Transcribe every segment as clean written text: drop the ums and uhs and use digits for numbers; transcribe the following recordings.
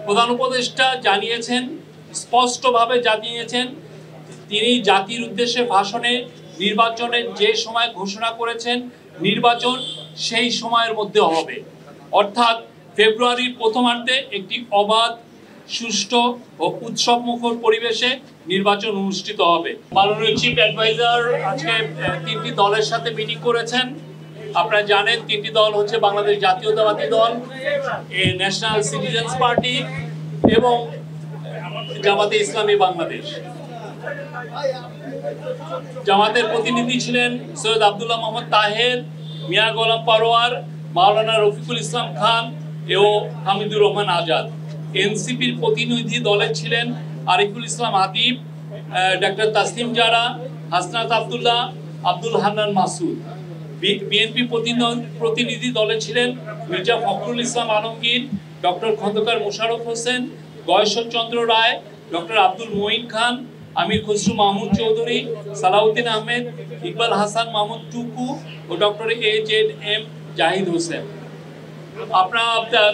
প্রধান উপদেষ্টা জানিয়েছেন, স্পষ্টভাবে জানিয়েছেন তিনি জাতির উদ্দেশ্যে ভাষণে নির্বাচনের যে সময় ঘোষণা করেছেন নির্বাচন সেই সময়ের মধ্যে হবে, অর্থাৎ ফেব্রুয়ারির প্রথমার্ধে একটি অবাধ, সুষ্ঠু ও উৎসবমুখর পরিবেশে নির্বাচন অনুষ্ঠিত হবে। মাননীয় চিফ অ্যাডভাইজার আজকে তিনটি দলের সাথে মিটিং করেছেন। আপনারা জানেন তিনটি দল হচ্ছে বাংলাদেশ জাতীয়তাবাদী দল, ন্যাশনাল সিটিজেন্স পার্টি এবং জামাতে ইসলামী বাংলাদেশ। জামাতের প্রতিনিধি ছিলেন সৈয়দ আব্দুল্লাহ মোহাম্মদ তাহের, মিয়া গোলাম পারোয়ার, মাওলানা রফিকুল ইসলাম খান ও হামিদুর রহমান আজাদ। এনসিপির প্রতিনিধি দলে ছিলেন আরিফুল ইসলাম আতিফ, ডাক্তার তাসলিম জারা, হাসনাত আবদুল্লাহ, আব্দুল হান্নান মাসুদ। বিএনপি প্রতিনিধি দলে ছিলেন মির্জা ফখরুল ইসলাম আলমগীর, ডক্টর খন্দকার মোশাররফ হোসেন, গয়েশ্বর চন্দ্র রায়, ডক্টর আব্দুল মঈন খান, আমির খসরু মাহমুদ চৌধুরী, সালাউদ্দিন আহমেদ, ইকবাল হাসান মাহমুদ টুকু ও ডক্টর AJM জাহিদ হোসেন। আপনার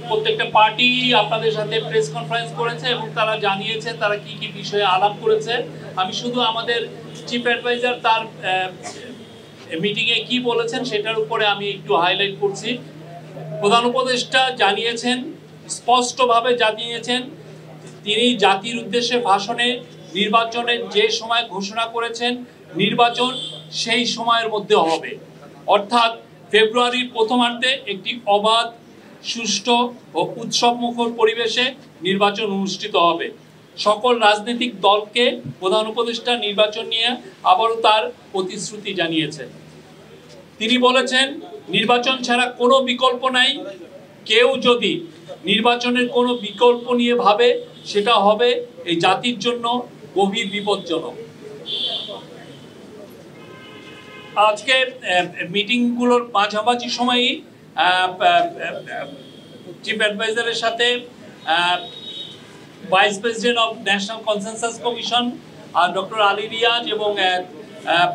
প্রত্যেকটা পার্টি আপনাদের সাথে প্রেস কনফারেন্স করেছে এবং তারা জানিয়েছে তারা কি কি বিষয়ে আলাপ করেছে। আমি শুধু আমাদের চিফ অ্যাডভাইজার তার মিটিংয়ে কি বলেছেন সেটার উপরে আমি একটু হাইলাইট করছি। প্রধান উপদেষ্টা জানিয়েছেন, স্পষ্টভাবে জানিয়েছেন তিনি জাতির উদ্দেশ্যে ভাষণে নির্বাচনের যে সময় ঘোষণা করেছেন নির্বাচন সেই সময়ের মধ্যে হবে, অর্থাৎ ফেব্রুয়ারির প্রথমার্ধে একটি অবাধ, সুষ্ঠু ও উৎসবমুখর পরিবেশে নির্বাচন অনুষ্ঠিত হবে। সকল রাজনৈতিক দলকে প্রধান উপদেষ্টা নির্বাচন নিয়ে আবারও তার প্রতিশ্রুতি জানিয়েছেন। তিনি বলেছেন নির্বাচন ছাড়া কোনো বিকল্প নাই, কেউ যদি নির্বাচনের কোনো বিকল্প নিয়ে ভাবে সেটা হবে এই জাতির জন্য গভীর বিপজ্জনক। আজকে মিটিংগুলোর মাঝামাঝি সময়ই চিফ অ্যাডভাইজারের সাথে vice president of national consensus commission আর ডক্টর আলী রিয়াজ এবং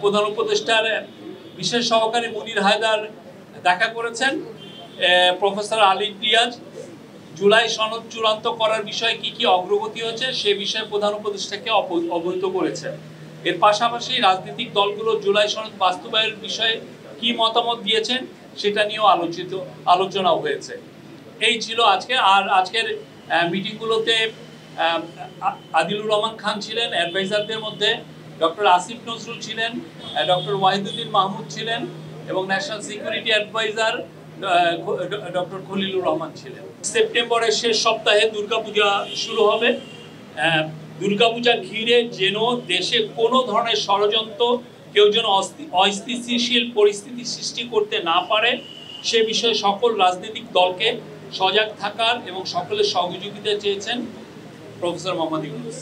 প্রধান উপদেষ্টার বিশেষ সহকারী মুনির হায়দার দেখা করেছেন। প্রফেসর আলী রিয়াজ জুলাই সনদ চূড়ান্ত করার বিষয়ে কি কি অগ্রগতি হচ্ছে সে বিষয়ে প্রধান উপদেষ্টাকে অবহিত করেছেন। এর পাশাপাশি রাজনৈতিক দলগুলো জুলাই সনদ বাস্তবায়নের বিষয়ে কি মতামত দিয়েছেন সেটা নিয়েও আলোচনা হয়েছে। এই ছিল আজকে। আর আজকের মিটিংগুলোতে আদিলুর রহমান খান ছিলেন অ্যাডভাইজারদের মধ্যে, ডক্টর আসিফ নজরুল ছিলেন, ডক্টর ওয়াহিদুদ্দিন মাহমুদ ছিলেন এবং national security adviser doctor Khalilur Rahman ছিলেন। সেপ্টেম্বরের শেষ সপ্তাহে দুর্গাপূজা শুরু হবে। দুর্গাপূজা ঘিরে যেন দেশে কোনো ধরনের ষড়যন্ত্র কেউ যেন অস্থিতিশীল পরিস্থিতি সৃষ্টি করতে না পারে সে বিষয়ে সকল রাজনৈতিক দলকে সজাগ থাকার এবং সকলের সহযোগিতা চেয়েছেন প্রফেসর মোহাম্মদ ইউনূস।